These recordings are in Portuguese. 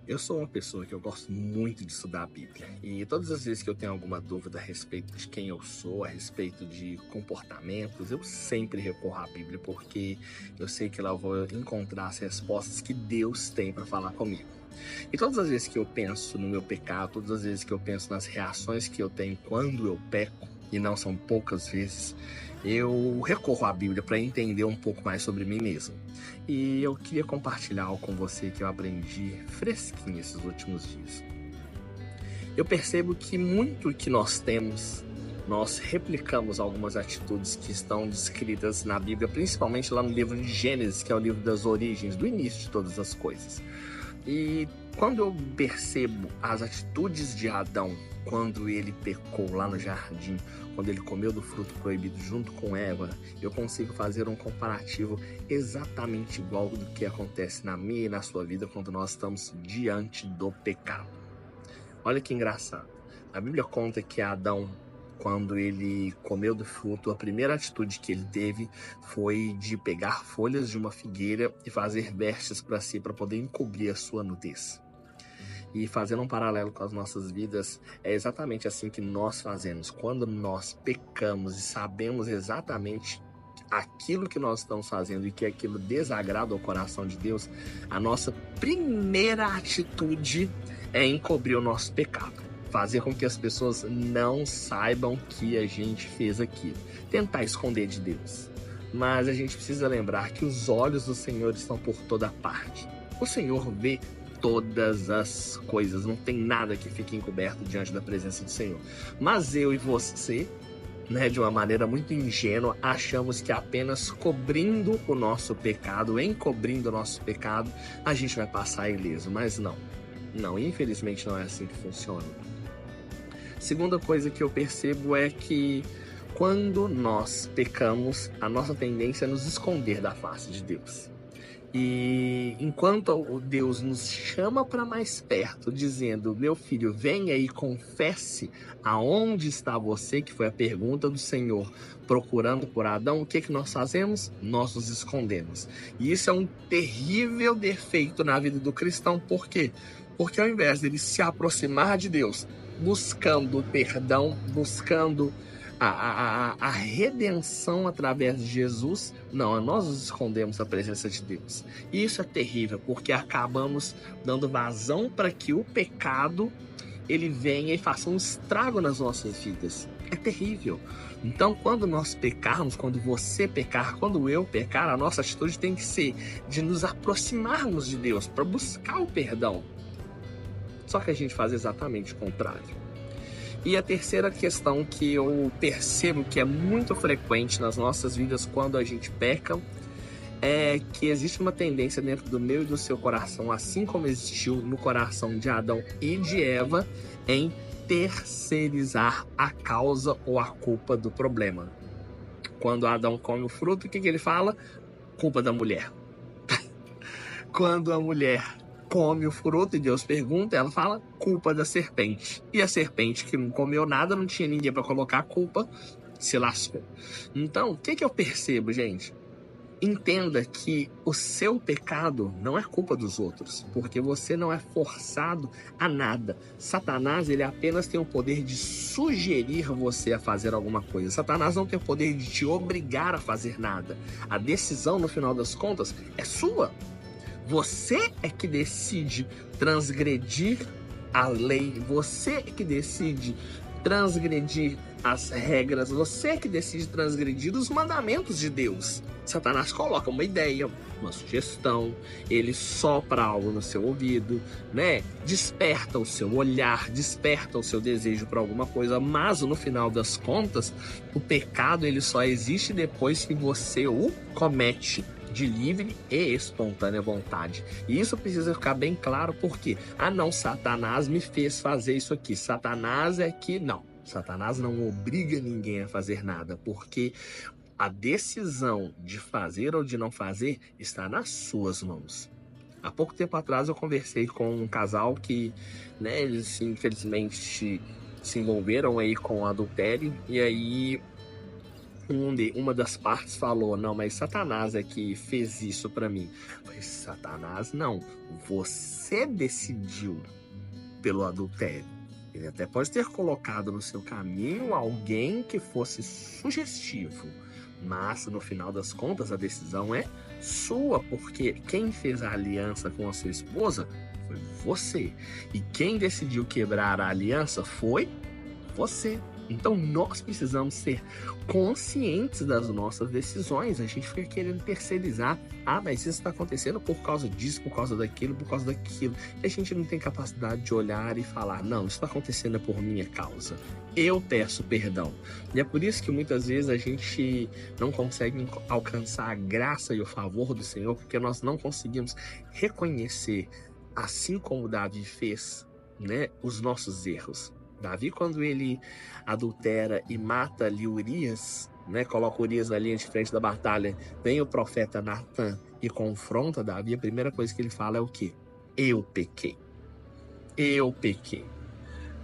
Eu sou uma pessoa que eu gosto muito de estudar a Bíblia. E todas as vezes que eu tenho alguma dúvida a respeito de quem eu sou, a respeito de comportamentos, eu sempre recorro à Bíblia, porque eu sei que lá eu vou encontrar as respostas que Deus tem para falar comigo. E todas as vezes que eu penso no meu pecado, todas as vezes que eu penso nas reações que eu tenho quando eu peco, e não são poucas vezes, eu recorro à Bíblia para entender um pouco mais sobre mim mesmo. E eu queria compartilhar algo com você que eu aprendi fresquinho esses últimos dias. Eu percebo que muito que nós temos, nós replicamos algumas atitudes que estão descritas na Bíblia, principalmente lá no livro de Gênesis, que é o livro das origens, do início de todas as coisas. E quando eu percebo as atitudes de Adão, quando ele pecou lá no jardim, quando ele comeu do fruto proibido junto com Eva, eu consigo fazer um comparativo exatamente igual do que acontece na minha e na sua vida quando nós estamos diante do pecado. Olha que engraçado. A Bíblia conta que Adão, quando ele comeu do fruto, a primeira atitude que ele teve foi de pegar folhas de uma figueira e fazer vestes para si, para poder encobrir a sua nudez. E fazendo um paralelo com as nossas vidas, é exatamente assim que nós fazemos. Quando nós pecamos e sabemos exatamente aquilo que nós estamos fazendo e que aquilo desagrada ao coração de Deus, a nossa primeira atitude é encobrir o nosso pecado. Fazer com que as pessoas não saibam que a gente fez aquilo. Tentar esconder de Deus. Mas a gente precisa lembrar que os olhos do Senhor estão por toda parte. O Senhor vê todas as coisas, não tem nada que fique encoberto diante da presença do Senhor. Mas eu e você, de uma maneira muito ingênua, achamos que apenas cobrindo o nosso pecado, encobrindo o nosso pecado, a gente vai passar ileso. Mas não, infelizmente não é assim que funciona. Segunda coisa que eu percebo é que quando nós pecamos, a nossa tendência é nos esconder da face de Deus. E enquanto Deus nos chama para mais perto, dizendo: meu filho, venha e confesse aonde está você, que foi a pergunta do Senhor, procurando por Adão, o que nós fazemos? Nós nos escondemos. E isso é um terrível defeito na vida do cristão. Por quê? Porque ao invés dele se aproximar de Deus, buscando perdão, buscando a redenção através de Jesus, nós nos escondemos da presença de Deus. E isso é terrível, porque acabamos dando vazão para que o pecado ele venha e faça um estrago nas nossas vidas. É terrível. Então, quando nós pecarmos, quando você pecar, quando eu pecar, a nossa atitude tem que ser de nos aproximarmos de Deus para buscar o perdão. Só que a gente faz exatamente o contrário. E a terceira questão que eu percebo que é muito frequente nas nossas vidas quando a gente peca é que existe uma tendência dentro do meu e do seu coração, assim como existiu no coração de Adão e de Eva, em terceirizar a causa ou a culpa do problema. Quando Adão come o fruto, o que ele fala? Culpa da mulher. Quando a mulher come o fruto e Deus pergunta, ela fala culpa da serpente. E a serpente que não comeu nada, não tinha ninguém para colocar a culpa, se lascou. Então, o que eu percebo, gente? Entenda que o seu pecado não é culpa dos outros, porque você não é forçado a nada. Satanás, ele apenas tem o poder de sugerir você a fazer alguma coisa. Satanás não tem o poder de te obrigar a fazer nada. A decisão, no final das contas, é sua. Você é que decide transgredir a lei, você é que decide transgredir as regras, você é que decide transgredir os mandamentos de Deus. Satanás coloca uma ideia, uma sugestão, ele sopra algo no seu ouvido, desperta o seu olhar, desperta o seu desejo para alguma coisa, mas no final das contas, o pecado ele só existe depois que você o comete de livre e espontânea vontade. E isso precisa ficar bem claro, porque Satanás me fez fazer isso aqui. Satanás é que não. Satanás não obriga ninguém a fazer nada, porque a decisão de fazer ou de não fazer está nas suas mãos. Há pouco tempo atrás eu conversei com um casal que, eles infelizmente se envolveram aí com adultério, e aí uma das partes falou: não, mas Satanás é que fez isso para mim. Mas Satanás não, você decidiu pelo adultério. Ele até pode ter colocado no seu caminho alguém que fosse sugestivo, mas no final das contas a decisão é sua, porque quem fez a aliança com a sua esposa foi você, e quem decidiu quebrar a aliança foi você. Então nós precisamos ser conscientes das nossas decisões. A gente fica querendo terceirizar. Ah, mas isso está acontecendo por causa disso, por causa daquilo, por causa daquilo. E a gente não tem capacidade de olhar e falar: não, isso está acontecendo é por minha causa. Eu peço perdão. E é por isso que muitas vezes a gente não consegue alcançar a graça e o favor do Senhor, porque nós não conseguimos reconhecer, assim como Davi fez, né, os nossos erros. Davi, quando ele adultera e mata ali Urias, né, coloca Urias na linha de frente da batalha, vem o profeta Natan e confronta Davi, a primeira coisa que ele fala é o quê? Eu pequei. Eu pequei.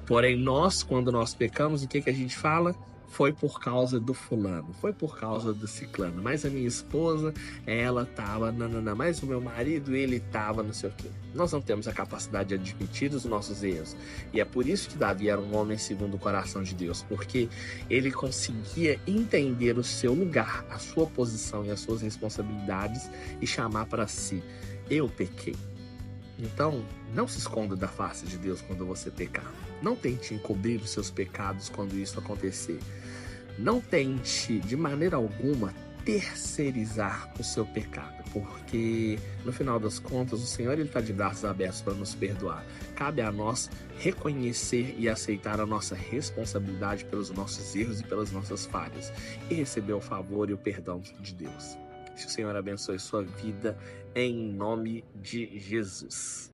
Porém, nós, quando nós pecamos, o que a gente fala? Foi por causa do fulano, foi por causa do ciclano, mas a minha esposa, ela tava, nanana, mas o meu marido, ele tava, não sei o quê. Nós não temos a capacidade de admitir os nossos erros. E é por isso que Davi era um homem segundo o coração de Deus, porque ele conseguia entender o seu lugar, a sua posição e as suas responsabilidades e chamar para si: eu pequei. Então, não se esconda da face de Deus quando você pecar. Não tente encobrir os seus pecados quando isso acontecer. Não tente, de maneira alguma, terceirizar o seu pecado, porque, no final das contas, o Senhor está de braços abertos para nos perdoar. Cabe a nós reconhecer e aceitar a nossa responsabilidade pelos nossos erros e pelas nossas falhas, e receber o favor e o perdão de Deus. Que o Senhor abençoe sua vida, em nome de Jesus.